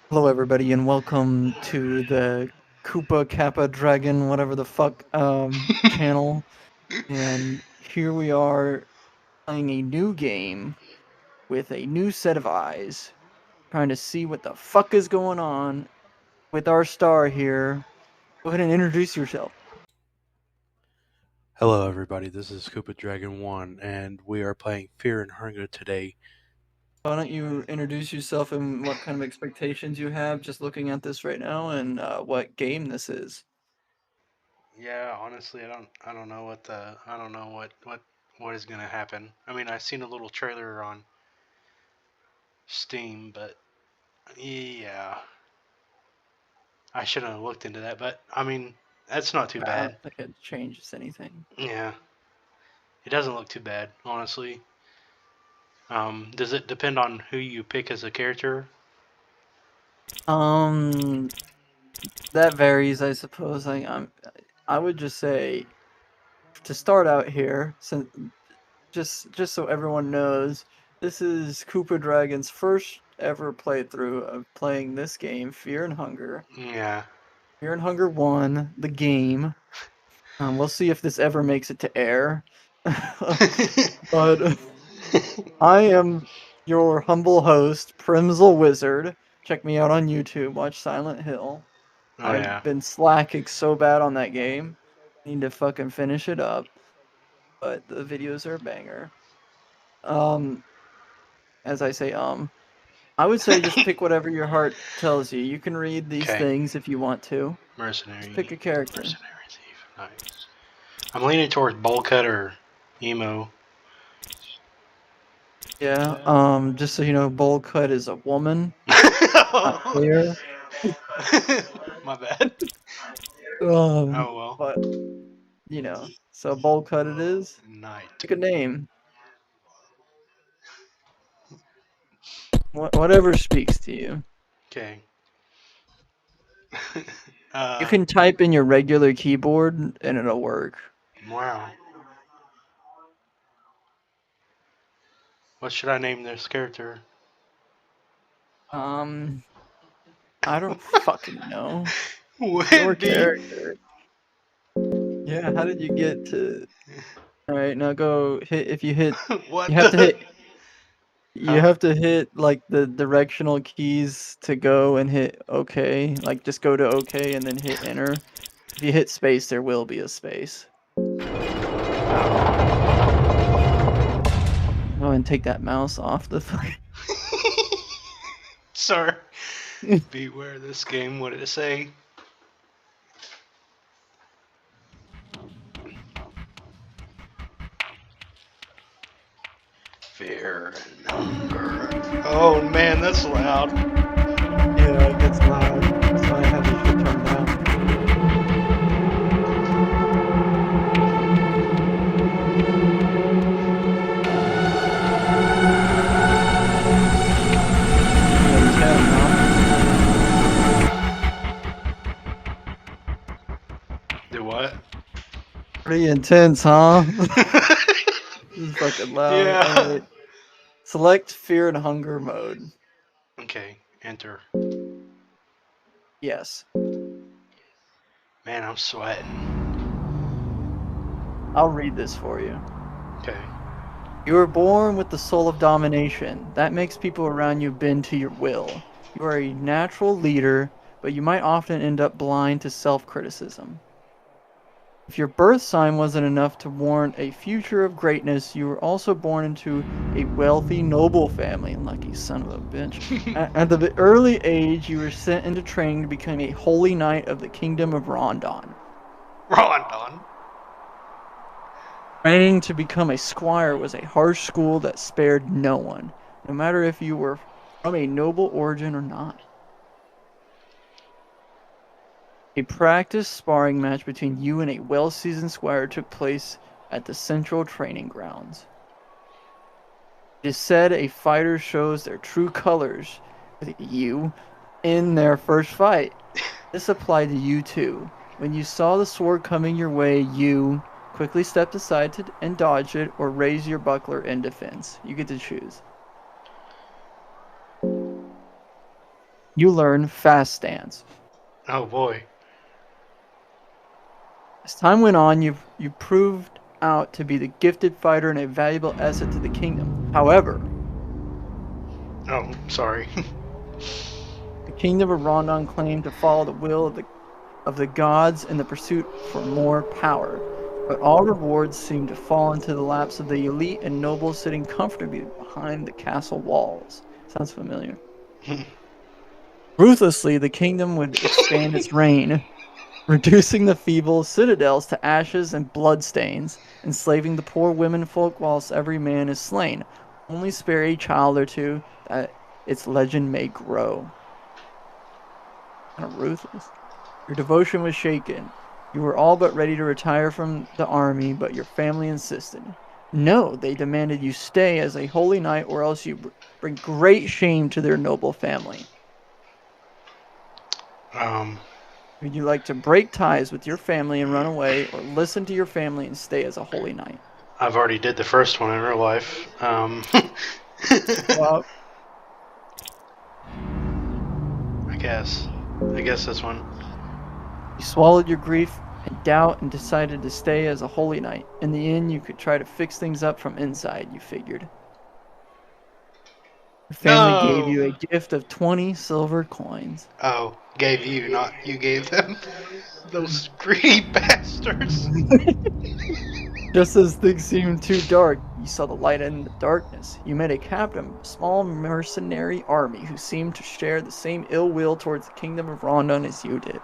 Hello, everybody, and welcome to the Koopa Kappa Dragon, whatever the fuck, channel. And here we are playing a new game with a new set of eyes, trying to see what the fuck is going on with our star here. Go ahead and introduce yourself. Hello, everybody. This is Koopa Dragon 1, and we are playing Fear and Hunger today. Why don't you introduce yourself and what kind of expectations you have just looking at this right now, and what game this is? Yeah, honestly, I don't know I don't know what is gonna happen. I mean, I've seen a little trailer on Steam, but yeah, I shouldn't have looked into that. But I mean, that's not too I don't bad. think it changes anything. Yeah, it doesn't look too bad, honestly. Does it depend on who you pick as a character? Um, that varies, I suppose. I would just say to start out here, since just so everyone knows, this is Koopa Dragon's first ever playthrough of playing this game, Fear and Hunger. Yeah. Fear and Hunger 1, the game. We'll see if this ever makes it to air. But I am your humble host, Primsel Wizard. Check me out on YouTube. Watch Silent Hill. Oh I've yeah. been slacking so bad on that game. Need to fucking finish it up. But the videos are a banger. Um, as I say, I would say just pick whatever your heart tells you. You can read these Okay. things if you want to. Just pick Mercenary. a character. Mercenary thief. Nice. I'm leaning towards bowl cut or emo. Yeah. Just so you know, Bowl Cut is a woman, not My clear. bad. Um, Oh well. but so Bowl Cut it is. Night. Pick a name. Whatever speaks to you. Okay. You uh, can type in your regular keyboard and it'll work. wow. What should I name this character? Um, I don't fucking know. Your Wendy. character. Yeah, how did you get to? All right, now go hit. If you hit, you What have to the? hit. You Huh? have to hit like the directional keys to go and hit OK. Like just go to OK and then hit enter. If you hit space, there will be a space. Oh, and take that mouse off the thing. Sir, beware this game. What did it say? Fear and hunger. Oh man, that's loud. Yeah, it gets loud. That's why I have this shit turned down. Pretty intense, huh? Do what? Pretty intense, huh? This is fucking loud. All Yeah. right. Select fear and hunger mode. Okay, enter. Yes. Man, I'm sweating. I'll read this for you. Okay. You were born with the soul of domination. That makes people around you bend to your will. You are a natural leader, but you might often end up blind to self-criticism. If your birth sign wasn't enough to warrant a future of greatness, you were also born into a wealthy, noble family. Lucky son of a bitch. At the early age, you were sent into training to become a holy knight of the kingdom of Rondon. Rondon. Training to become a squire was a harsh school that spared no one, no matter if you were from a noble origin or not. A practice sparring match between you and a well-seasoned squire took place at the central training grounds. It is said a fighter shows their true colors with you in their first fight. This applied to you too. When you saw the sword coming your way, you quickly stepped aside and dodged it, or raise your buckler in defense. You get to choose. You learn Fast Stance. Oh boy. As time went on, you proved out to be the gifted fighter and a valuable asset to the kingdom. However, Oh, sorry. the kingdom of Rondon claimed to follow the will of the gods in the pursuit for more power, but all rewards seemed to fall into the laps of the elite and nobles sitting comfortably behind the castle walls. Sounds familiar. Ruthlessly, the kingdom would expand its reign, reducing the feeble citadels to ashes and bloodstains, enslaving the poor women folk whilst every man is slain. Only spare a child or two that its legend may grow. Kind of ruthless. Your devotion was shaken. You were all but ready to retire from the army, but your family insisted. No, they demanded you stay as a holy knight, or else you bring great shame to their noble family. um, Would you like to break ties with your family and run away, or listen to your family and stay as a holy knight? I've already did the first one in real life. Well, I guess. I guess this one. you swallowed your grief and doubt and decided to stay as a holy knight. In the end, you could try to fix things up from inside, you figured. Your family gave No. you a gift of 20 silver coins. Oh, gave you, not you gave them. Those greedy bastards. Just as things seemed too dark, you saw the light in the darkness. You met a captain of a small mercenary army who seemed to share the same ill will towards the kingdom of Rondon as you did.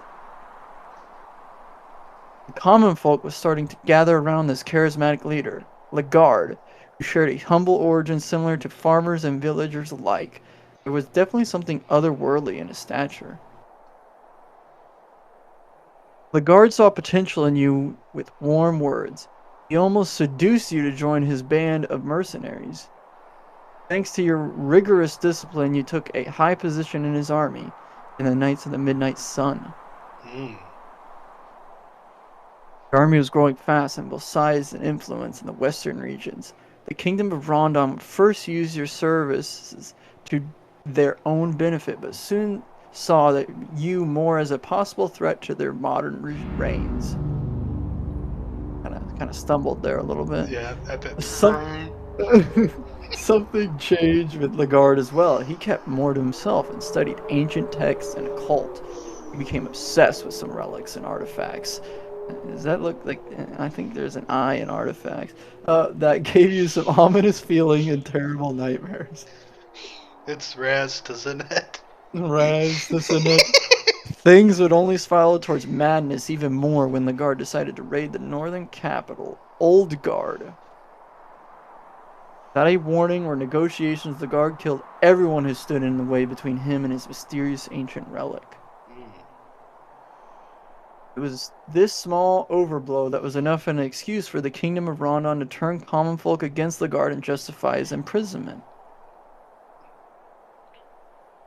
The common folk was starting to gather around this charismatic leader, Lagarde, who shared a humble origin similar to farmers and villagers alike. There was definitely something otherworldly in his stature. Lagarde saw potential in you with warm words. He almost seduced you to join his band of mercenaries. Thanks to your rigorous discipline, you took a high position in his army in the Knights of the Midnight Sun. Mm. The army was growing fast in both size and influence in the western regions. The kingdom of Rondon would first use your services to their own benefit, but soon saw that you more as a possible threat to their modern reigns. Kind of stumbled there a little bit. Yeah, I bet. Something changed with Lagarde as well. He kept more to himself and studied ancient texts and occult. He became obsessed with some relics and artifacts. Does that look like... I think there's an eye in artifacts. That gave you some ominous feeling and terrible nightmares. It's Raz to Zenet. Raz to Zenet. Things would only spiral towards madness even more when Lagarde decided to raid the northern capital, Oldgard. Without a warning or negotiations, Lagarde killed everyone who stood in the way between him and his mysterious ancient relic. It was this small overblow that was enough of an excuse for the kingdom of Rondon to turn common folk against Lagarde and justify his imprisonment.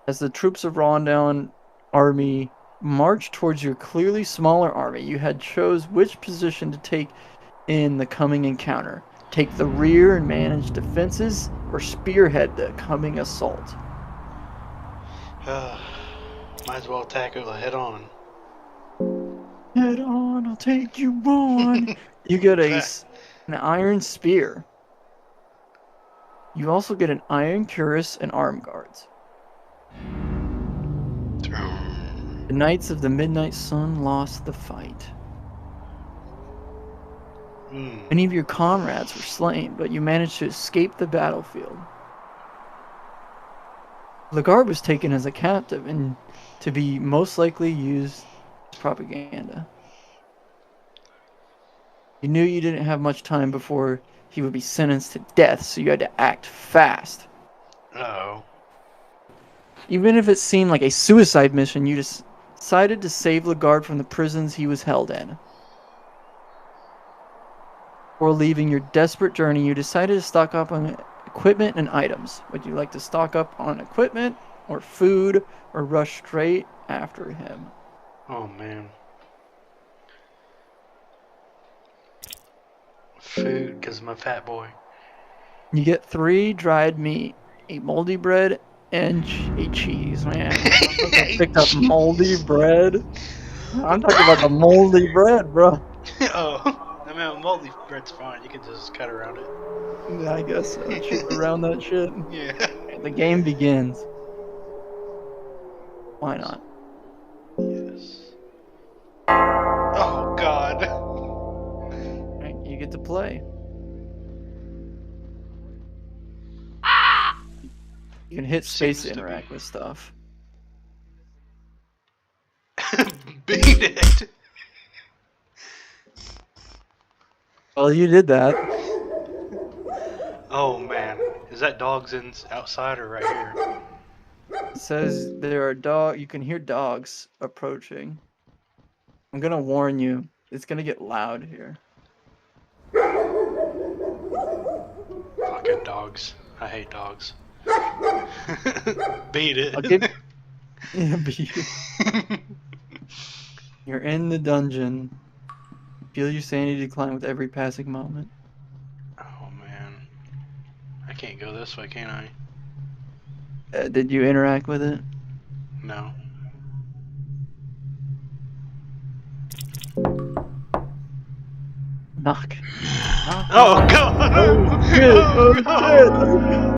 As the troops of Rondon army marched towards your clearly smaller army, you had chose which position to take in the coming encounter. Take the rear and manage defenses, or spearhead the coming assault. Might as well tackle it head on. Head on, I'll take you on. You get an iron spear. You also get an iron cuirass and arm guards. The Knights of the Midnight Sun lost the fight. Many of your comrades were slain, but you managed to escape the battlefield. Lagarde was taken as a captive and to be most likely used as propaganda. You knew you didn't have much time before he would be sentenced to death, so you had to act fast. Uh-oh. Even if it seemed like a suicide mission, you decided to save Lagarde from the prisons he was held in. Before leaving your desperate journey, you decided to stock up on equipment and items. Would you like to stock up on equipment, or food, or rush straight after him? Oh, man. Food, because I'm a fat boy. You get 3 dried meat, a moldy bread, and cheese, man. I picked up moldy bread. I'm talking about the moldy bread, bro. Oh, I mean, moldy bread's fine. You can just cut around it. Yeah, I guess so. Chew around that shit. Yeah. The game begins. Why not? Yes. Oh God. Right, you get to play. You can hit space Seems to to interact be. with stuff. Beat it. Well, you did that. Oh man, is that dogs outside or right here? It says there are you can hear dogs approaching. I'm gonna warn you, it's gonna get loud here. Fucking dogs. I hate dogs. Beat I'll it. give yeah, You're in the dungeon. Feel your sanity decline with every passing moment. Oh man, I can't go this way, can I? Did you interact with it? No. Knock. Knock, Oh knock. God! Oh shit! Oh Oh God! shit!